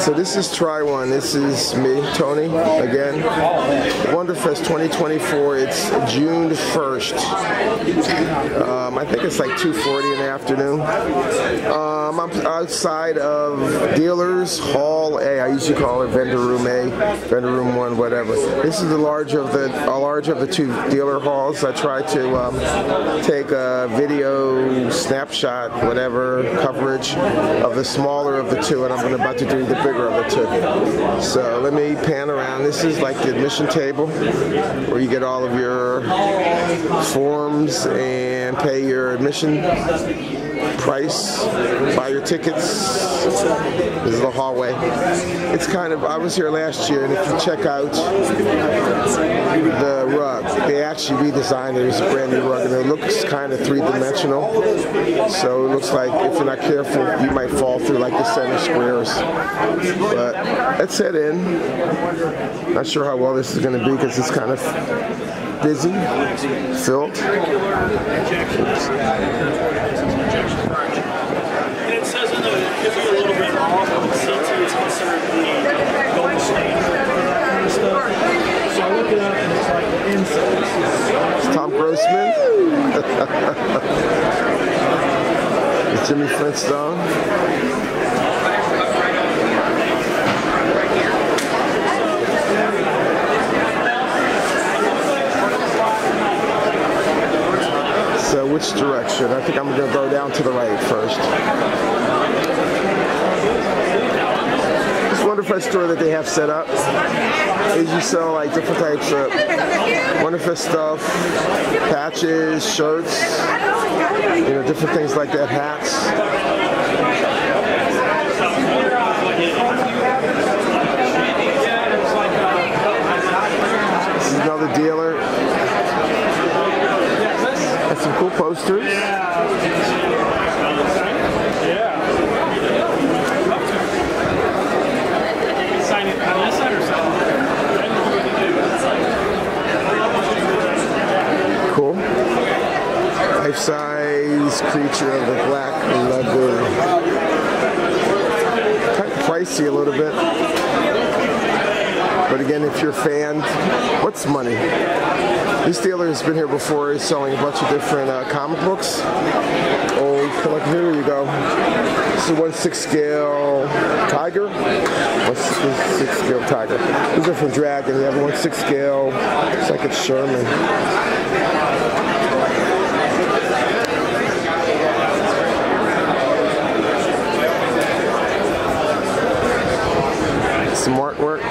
So this is Try One. This is me, Tony, again. Wonderfest 2024. It's June 1st. I think it's like 2:40 in the afternoon. I'm outside of Dealers Hall A. I usually call it Vendor Room A, Vendor Room 1, whatever. This is the large of the two dealer halls. I try to take a video snapshot, whatever, coverage of the smaller of the two, and I'm about to do the bigger of the two. So let me pan around. This is like the admission table where you get all of your forms and pay your admission price, buy your tickets. This is the hallway. It's kind of, I was here last year, and if you check out the rug, they actually redesigned it. It's a brand new rug, and it looks kind of three-dimensional. So it looks like if you're not careful, you might fall through like the center squares. But let's head in. Not sure how well this is going to be because it's kind of busy, filled. Oops. It says in the, it gives you a little bit off, but CT is considered the gold standard kind of stuff. So I look it up and it's like the inside. It's Tom Grossman. It's Jimmy Flintstone. So which direction? I think I'm going to go down to the right first. This Wonderfest store that they have set up is you sell like different types of Wonderfest stuff, patches, shirts, you know, different things like that, hats. This is another dealer. Got some cool posters. Sign it on this side or something? Cool. Life-size creature of the Black Lagoon. Kind of pricey a little bit. But again, if you're a fan, what's money? This dealer has been here before. He's selling a bunch of different comic books. Old collection. Here you go. This is 1/6 scale Tiger. 1/6 scale Tiger. These are from Dragon. You have a 1/6 scale. It's like it's Sherman. Some artwork.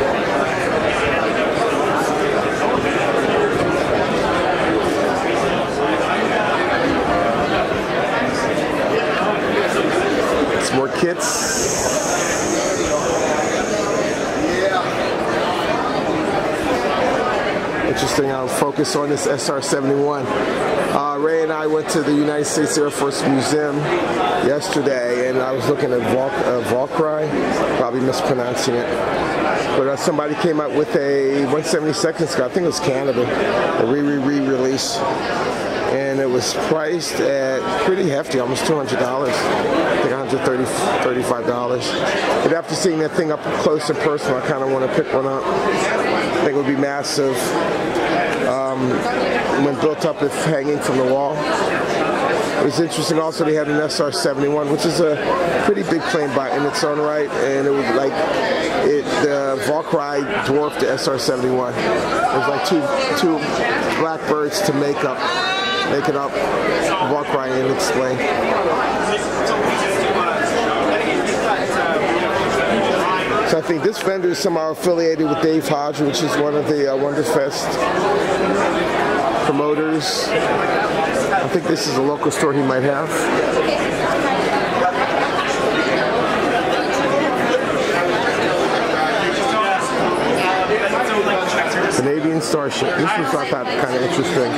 Some more kits. Interesting, I'll focus on this SR-71. Ray and I went to the United States Air Force Museum yesterday, and I was looking at Valkyrie, probably mispronouncing it. But somebody came out with a 1/72 scale, I think it was Canada, a re-release. And it was priced at pretty hefty, almost $200. I think $135. But after seeing that thing up close and personal, I kind of want to pick one up. I think it would be massive when built up if hanging from the wall. It was interesting also they had an SR-71, which is a pretty big plane in its own right, and it was like the Valkyrie dwarfed the SR-71. It was like two blackbirds to make it up Valkyrie in its length. So I think this vendor is somehow affiliated with Dave Hodge, which is one of the Wonderfest promoters. I think this is a local store he might have. Canadian Starship. This was, I thought, kind of interesting.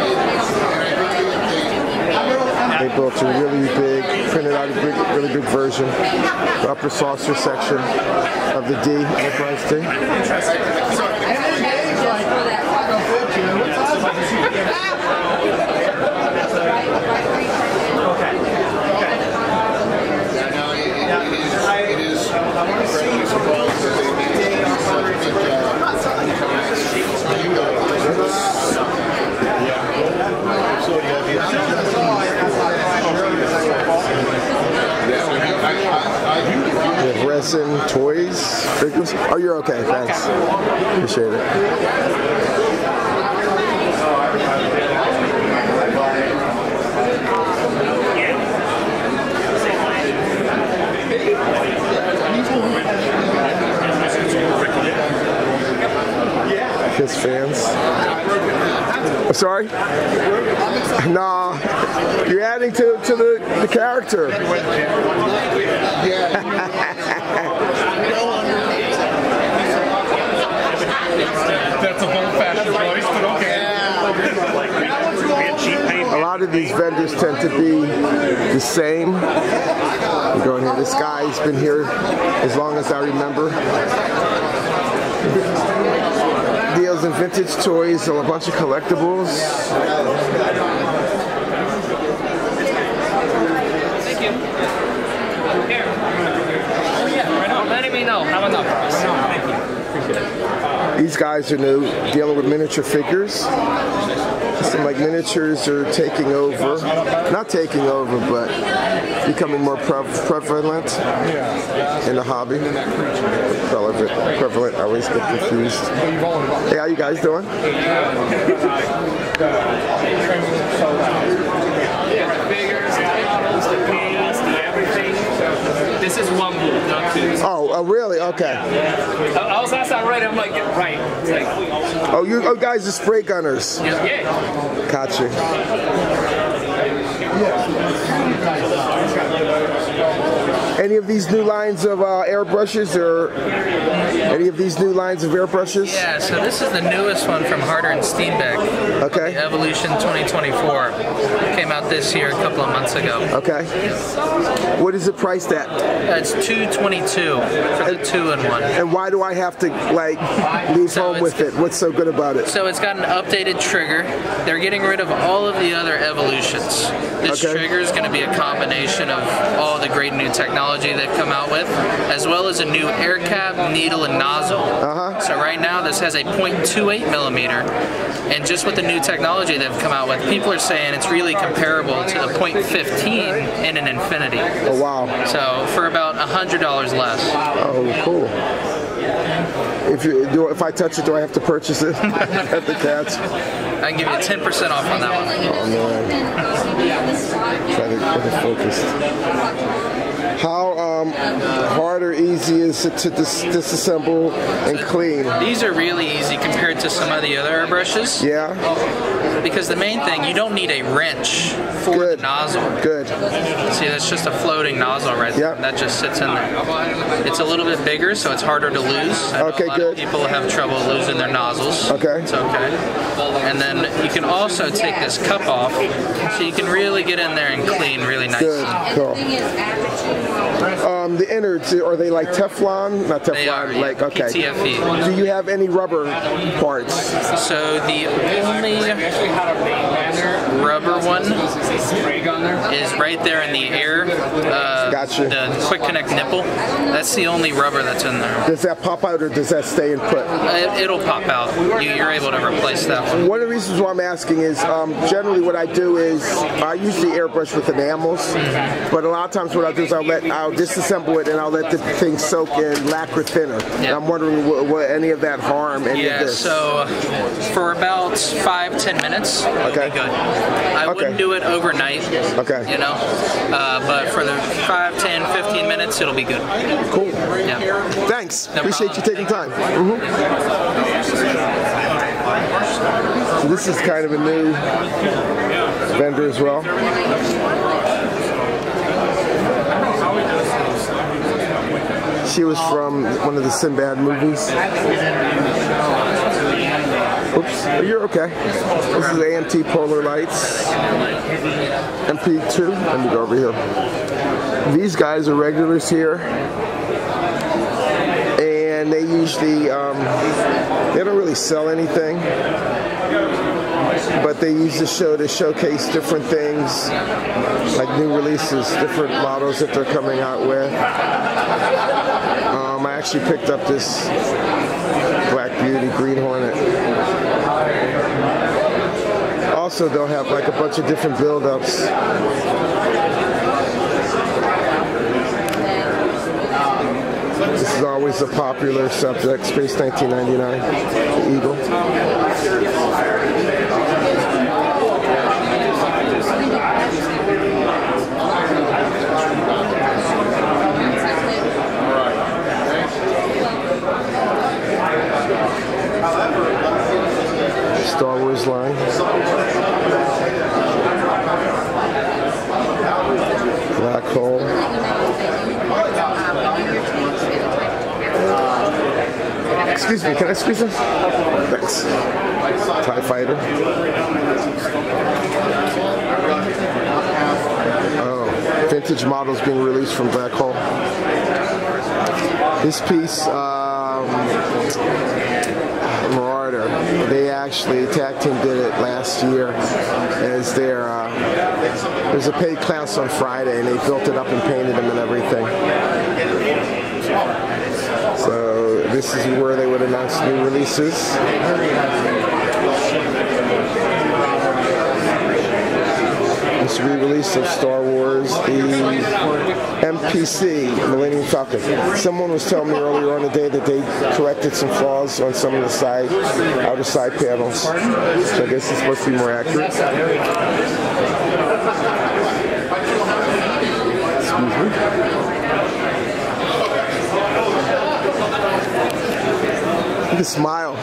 They built a really big, printed out a really big version, the upper saucer section of the D, Enterprise D. It is incredibly surprising. missing toys, figures. Oh, you're okay. Thanks. Appreciate it. Kiss fans. I'm sorry? Nah, you're adding to the character. That's a old-fashioned voice, but okay. A lot of these vendors tend to be the same. We're going here. This guy's been here as long as I remember. Deals in vintage toys, a bunch of collectibles. Thank you. Here. Letting me know. Have enough. Thank you. Appreciate it. These guys are new, dealing with miniature figures. Some like miniatures are taking over, not taking over, but becoming more prevalent in the hobby. Prevalent, I always get confused. Hey, how you guys doing? This is one move, not two. Oh, really? Okay. I was asked that right. I'm like, right. It's like, oh, you guys are spray gunners. yeah. Gotcha. Any of these new lines of airbrushes, or any of these new lines of airbrushes? Yeah, so this is the newest one from Harder and Steenbeck. Okay. The Evolution 2024. Came out this year a couple of months ago. Okay. What is it priced at? It's $222 for the 2-in-1. And why do I have to like leave home with it? What's so good about it? So it's got an updated trigger. They're getting rid of all of the other Evolutions. This trigger is going to be a combination of all the great new technology they've come out with, as well as a new air cap, needle, and nozzle. So right now this has a 0.28 millimeter, and just with the new technology they've come out with, people are saying it's really comparable to the 0.15 in an Infinity. Oh wow! So for about $100 less. Oh cool. If I touch it, do I have to purchase it at the Cats? I can give you 10% off on that one. Oh man. Try to get it focused. How hard or easy is it to disassemble and clean? These are really easy compared to some of the other airbrushes. Yeah. Because the main thing, you don't need a wrench for the nozzle. Good. See, that's just a floating nozzle right there. That just sits in there. It's a little bit bigger, so it's harder to lose. A lot of people have trouble losing their nozzles. Okay. It's okay. And then you can also take this cup off, so you can really get in there and clean really nice. Good. Cool. The innards, are they like Teflon? Not Teflon, they are, like, okay. PTFE. Do you have any rubber parts? So the only rubber one is right there in the air. Gotcha. The quick connect nipple. That's the only rubber that's in there. Does that pop out or does that stay in put? It'll pop out. You're able to replace that one. One of the reasons why I'm asking is generally what I do is I usually airbrush with enamels, but a lot of times what I'll do is I'll disassemble it and I'll let the thing soak in lacquer thinner. And I'm wondering what any of that harm any of this. So for about 5-10 minutes, it'll be good. I wouldn't do it overnight. Okay. You know, but for the 5, 10, 15 minutes, it'll be good. Cool. Yeah. Thanks. Appreciate you taking time. So this is kind of a new vendor as well. She was from one of the Sinbad movies. Oops, you're okay. This is AMT Polar Lights. MP2. Let me go over here. These guys are regulars here. And they usually, they don't really sell anything. But they use the show to showcase different things, like new releases, different models that they're coming out with. I actually picked up this Black Beauty Green Hornet. Also, they'll have like a bunch of different build-ups. is always a popular subject. Space 1999, the Eagle. Star Wars line. Black hole. Excuse me, can I squeeze them? Thanks. TIE Fighter. Oh, vintage models being released from Black Hole. This piece, Marauder, they actually, tag team did it last year as their, there's a paid class on Friday and they built it up and painted them and everything. So this is where they would announce new releases. This re-release of Star Wars, the MPC, Millennium Falcon. Someone was telling me earlier on the day that they corrected some flaws on some of the outer side panels. So I guess it's supposed to be more accurate. Excuse me. Look at the smile.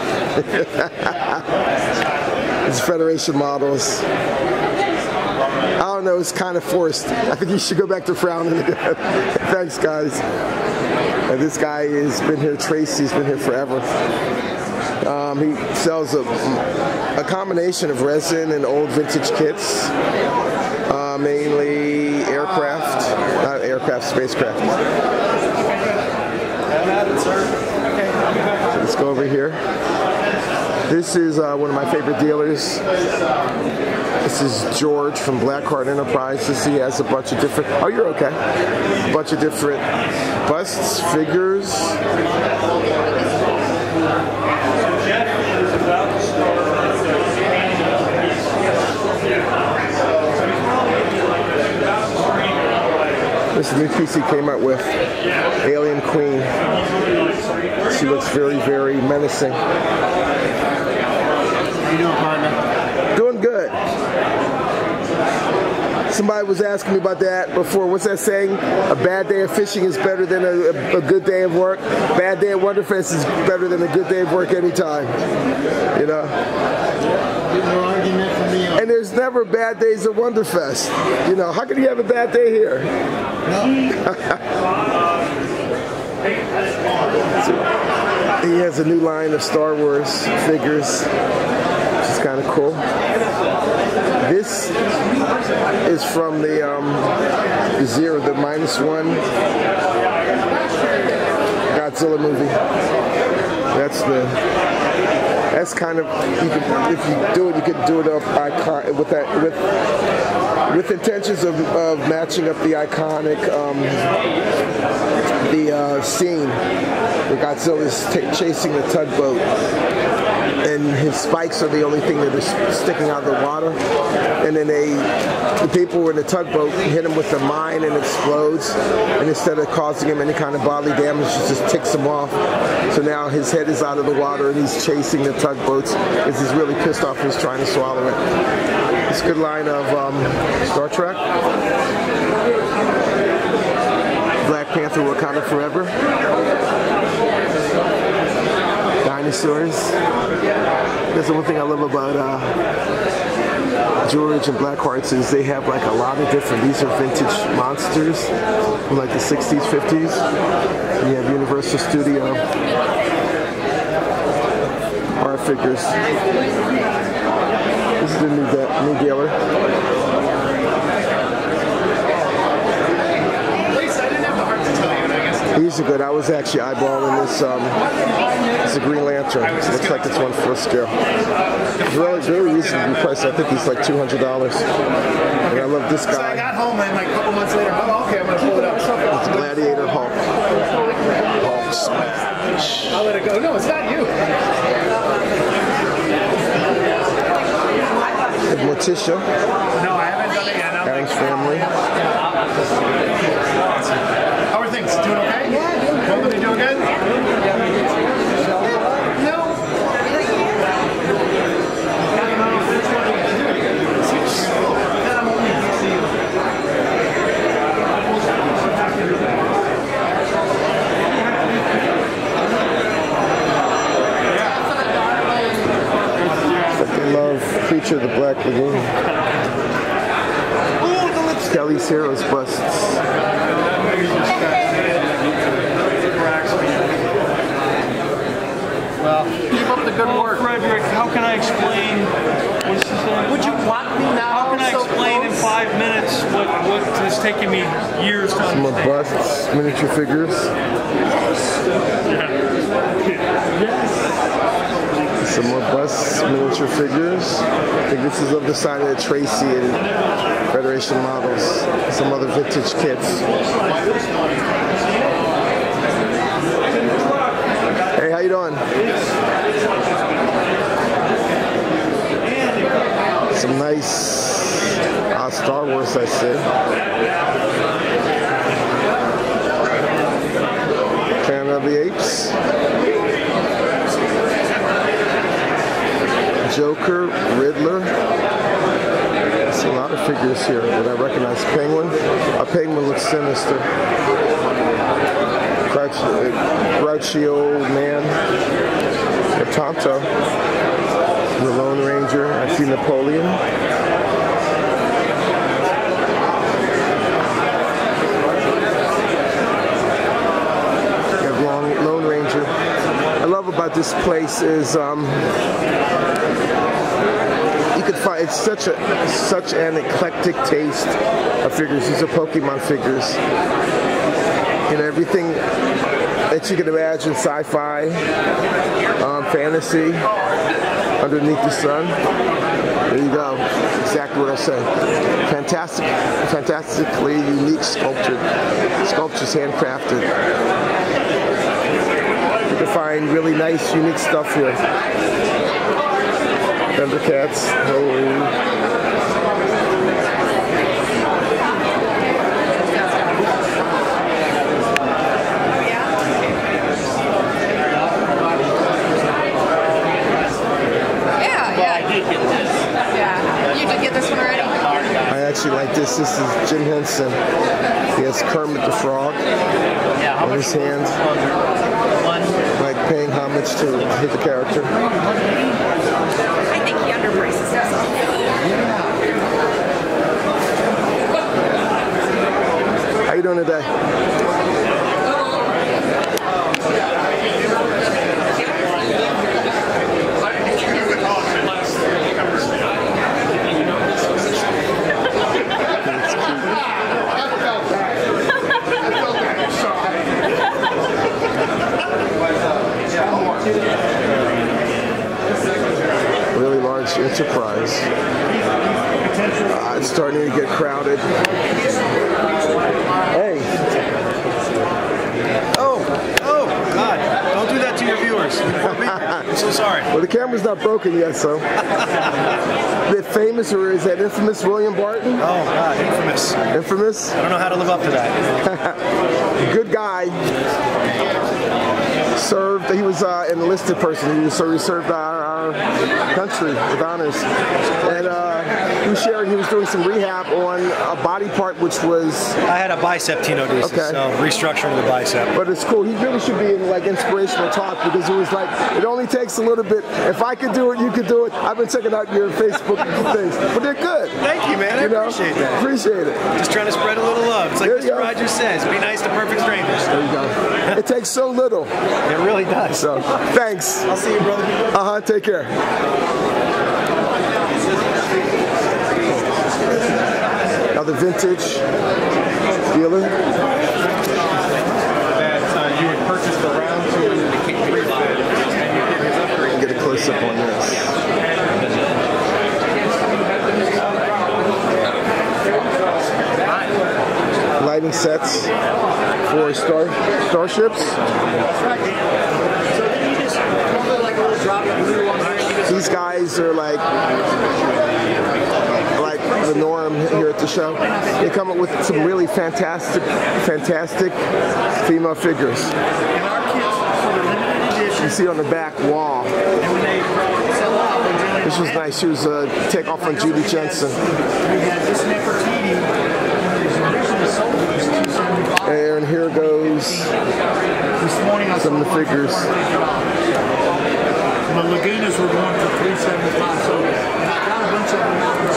It's Federation models. I don't know, it's kind of forced. I think you should go back to frowning again. Thanks, guys. And this guy has been here, Tracy's been here forever. He sells a combination of resin and old vintage kits, mainly aircraft, not aircraft, spacecraft. So let's go over here. This is one of my favorite dealers. This is George from Blackheart Enterprises. He has a bunch of different, oh, you're okay. A bunch of different busts, figures. This is a new piece he came out with, Alien Queen. She looks very, very menacing. How you doing, partner? Doing good. Somebody was asking me about that before. What's that saying? A bad day of fishing is better than a good day of work. Bad day at Wonderfest is better than a good day of work anytime. You know? No argument for me. And there's never bad days at Wonderfest. You know, how can you have a bad day here? No. He has a new line of Star Wars figures, which is kind of cool. This is from the Zero, the -1 Godzilla movie. That's kind of, you could, if you do it, you could do it up icon with that with intentions of matching up the iconic scene where Godzilla is chasing the tugboat, and his spikes are the only thing that are sticking out of the water. And then the people in the tugboat hit him with the mine and explodes. And instead of causing him any kind of bodily damage, it just ticks him off. So now his head is out of the water and he's chasing the tugboats because he's really pissed off and he's trying to swallow it. It's a good line of Star Trek. Black Panther, Wakanda Forever. Dinosaurs. That's the one thing I love about George and Blackheart's is they have like a lot of different, these are vintage monsters from like the 60s, 50s. And you have Universal Studio art figures. This is the new dealer. These are good. I was actually eyeballing this. It's a Green Lantern. It looks like it's 1/4 scale. It's really reasonably priced. I think it's like $200. And I love this guy. So I got home and like a couple months later, oh, okay, I'm gonna pull it up. It's Gladiator Hulk. Hulk smash. I'll let it go. No, it's not you. Morticia. No, I haven't done it yet. Adam's Family. How are things? Doing okay? Yeah, doing good. Both of you doing good? picture of the Black Lagoon. Kelly's Heroes busts. Well, keep up the good work. Frederick, how can I explain? What's this thing? Would you want me now? How can I explain in 5 minutes what has taken me years to Some more understand? busts, miniature figures. Some more busts, miniature figures. I think this is of the side of the Tracy and Federation models. Some other vintage kits. Hey, how you doing? Some nice Star Wars, I see. Planet of the Apes. Joker, Riddler. There's a lot of figures here that I recognize. Penguin. A penguin looks sinister. Grouchy old man. The Tonto. The Lone Ranger. I see Napoleon. Lone Ranger. I love about this place is you could find it's such an eclectic taste of figures. These are Pokemon figures. You know, everything that you can imagine, sci-fi, fantasy, underneath the sun. There you go. Exactly what I said. Fantastically unique sculptures handcrafted. You can find really nice, unique stuff here. Thundercats. I actually like this. This is Jim Henson. He has Kermit the Frog in his hand, like paying homage to the character. I think he underprices himself. How you doing today? Really large enterprise. It's starting to get crowded. Hey. Oh, God. Don't do that to your viewers. I'm so sorry. Well, the camera's not broken yet, so. The famous, or is that infamous William Barton? Oh, God, infamous. Infamous? I don't know how to live up to that. Good guy. Served, he was an enlisted person. He served our country with honors. And he was doing some rehab on a body part which was... I had a bicep tenodesis, so restructuring the bicep. But it's cool. He really should be in like inspirational talk because it was like, it only takes a little bit. If I could do it, you could do it. I've been checking out your Facebook things, but they're good. Thank you, man. I appreciate that. Appreciate it. Just trying to spread a little love. It's like Mr. Rogers says, be nice to perfect strangers. There you go. It takes so little. It really does. So, thanks. I'll see you, brother. Take care. Another vintage dealer. That you would purchase the round to the King refit, and you get his upgrade. Get a close up on this. Lighting sets for starships. These guys are like the norm here at the show. They come up with some really fantastic female figures. You see on the back wall. This was nice. She was a takeoff on Judy Jensen. And here goes some of the figures. The Lagunas were going for $375. So I got a bunch of them out in the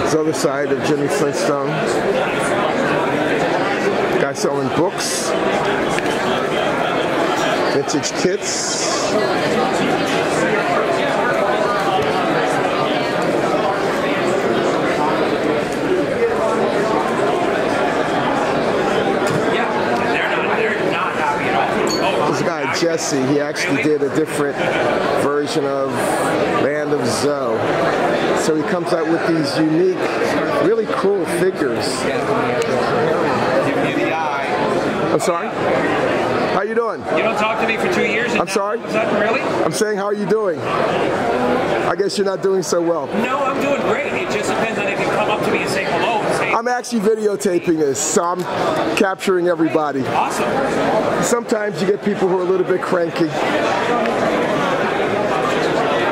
This other side of Jimmy Flintstone. Guy selling books, vintage kits. This guy Jesse, he actually did a different version of Land of Zoe. So he comes out with these unique, really cool figures. I'm sorry? How you doing? You don't talk to me for 2 years? I'm sorry? Really? I'm saying, how are you doing? I guess you're not doing so well. No, I'm doing great. It just depends on if you come up to me and say hello. And say, I'm actually videotaping this, so I'm capturing everybody. awesome. Sometimes you get people who are a little bit cranky.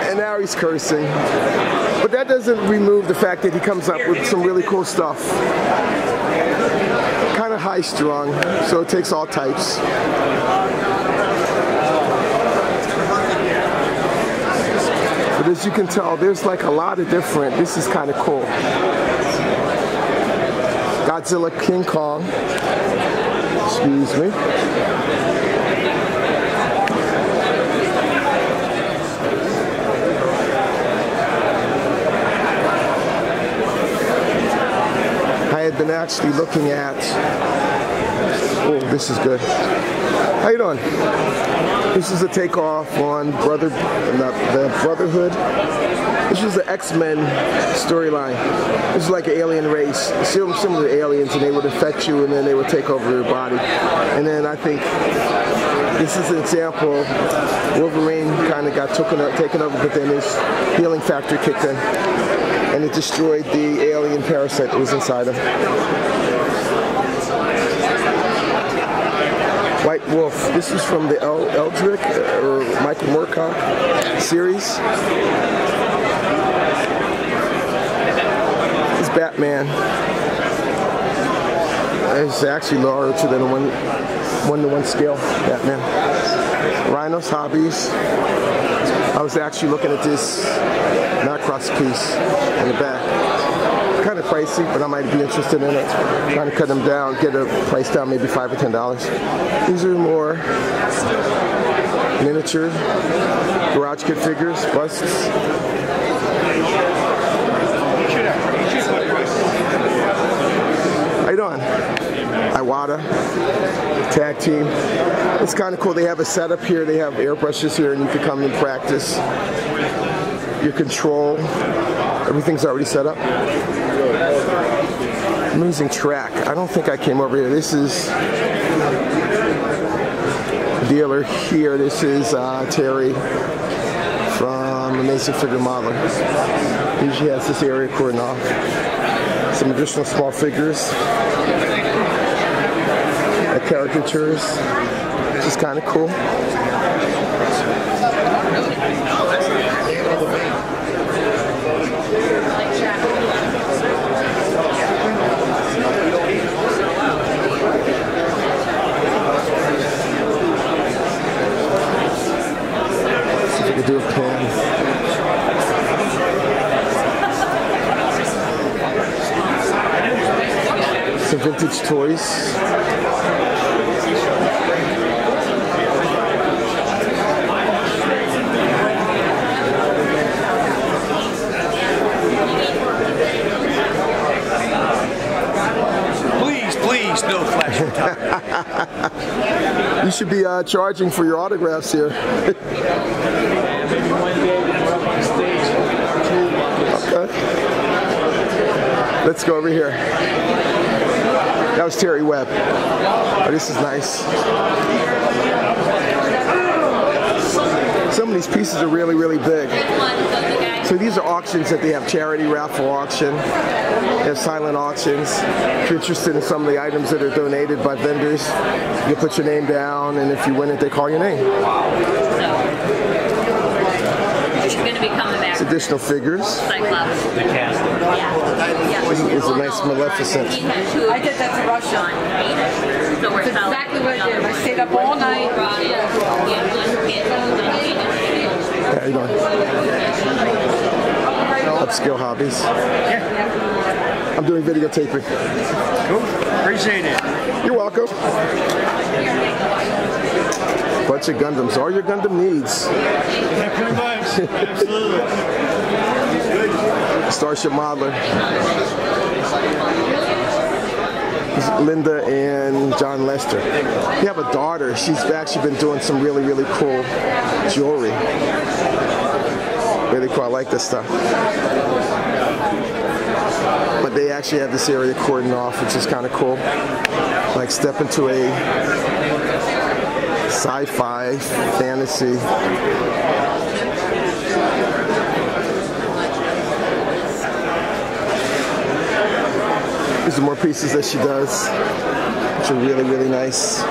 And now he's cursing. But that doesn't remove the fact that he comes up with some really cool stuff. Kind of high-strung, so it takes all types. But as you can tell, there's like a lot of different, this is kind of cool. Godzilla, King Kong, excuse me. I had been actually looking at, oh, this is good. How you doing? This is a takeoff on the Brotherhood. This is the X-Men storyline. This is like an alien race, similar to aliens, and they would infect you and then they would take over your body. And then I think this is an example. Wolverine kind of got taken over, but then his healing factor kicked in. And it destroyed the alien parasite that was inside him. White Wolf. This is from the Eldrick or Michael Moorcock series. This Batman is actually larger than a one-to-one scale Batman. Rhino's Hobbies. I was actually looking at this Macross piece in the back. Kind of pricey, but I might be interested in it. Trying to cut them down, get a price down, maybe $5 or $10. These are more miniature garage kit figures, busts. How you doing? Iwata, tag team. It's kind of cool. They have a setup here. They have airbrushes here, and you can come and practice your control. Everything's already set up. Amazing track. I don't think I came over here. This is dealer here. This is Terry from Amazing Figure Modeler. He usually has this area cordoned off. Some additional small figures. Caricatures, which is kind of cool. See if we can do a pan. Some vintage toys. Please, no flash photography. You should be charging for your autographs here. Okay. Let's go over here. That was Terry Webb. Oh, this is nice. Some of these pieces are really, really big. So these are auctions that they have, charity raffle auction. They have silent auctions. If you're interested in some of the items that are donated by vendors, you put your name down, and if you win it, they call your name. You're going to be coming back. So additional figures. Cyclops. The casting. This is a nice Maleficent. I did that to Russia. So we're exactly what I did. I stayed up all night. How you doing? Upscale hobbies. Yeah. I'm doing videotaping. Cool. Appreciate it. You're welcome. Bunch of Gundams. All your Gundam needs. Yeah, pretty much. Absolutely. Starship Modeler. Linda and John Lester. You have a daughter. She's actually been doing some really, really cool jewelry. Really cool. I like this stuff. But they actually have this area cordoned off, which is kind of cool. Like step into a sci-fi fantasy. These are more pieces that she does, which are really, really nice.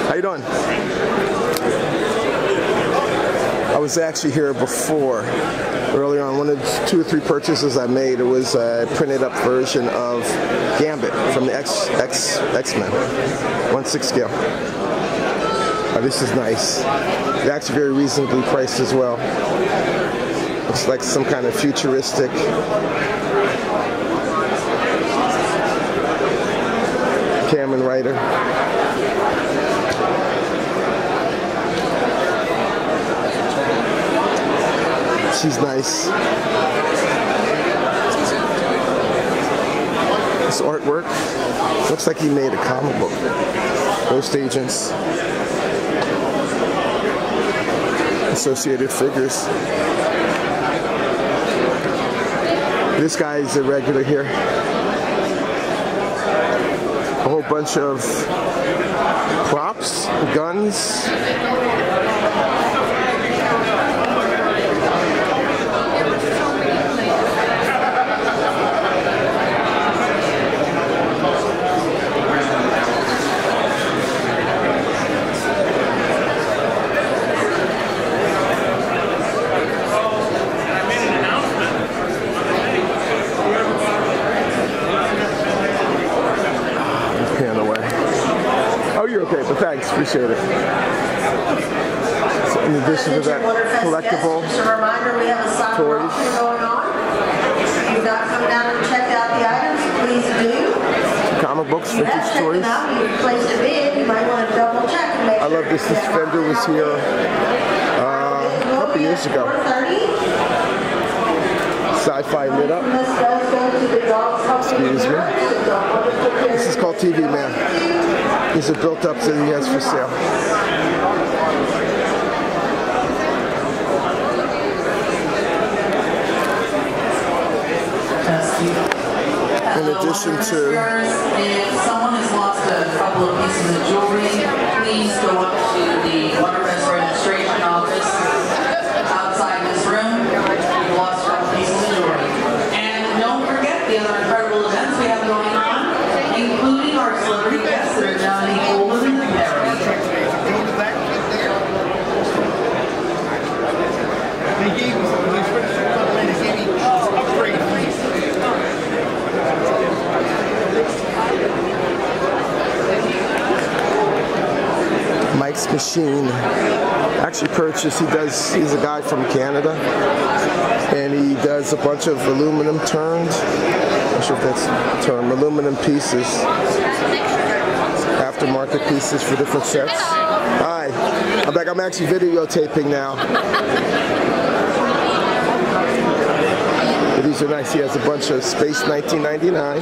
How you doing? I was actually here before. Earlier on, one of the 2 or 3 purchases I made, it was a printed up version of Gambit from the X-Men, 1/6 scale. This is nice. It's actually very reasonably priced as well. Looks like some kind of futuristic Kamen Rider. She's nice. This artwork looks like he made a comic book. Ghost Agents. Associated figures. This guy is a regular here. A whole bunch of props, guns. Okay, but thanks, appreciate it. So in addition to that, collectible just a reminder, we have a silent auction going on. If you've not come down and checked out the items, please do. Comic books, vintage toys. You placed a bid, you might want to double check and make I love this. This Fender was here a couple years ago. Sci-fi lit up. Excuse me. This is called TV Man. These are built up so he has for sale. In addition to... If someone has lost a couple of pieces of jewelry, please go up to the Wonderfest registration office outside this room. You've lost a couple pieces of jewelry. And don't forget the other incredible events we have going on, including our celebrity guests that are down in the older than the Mike's Machine. Actually purchased, he's a guy from Canada, and he does a bunch of aluminum turned, I'm not sure if that's the term, aluminum pieces, aftermarket pieces for different sets. Hi, I'm back, I'm actually videotaping now. But these are nice, he has a bunch of Space 1999.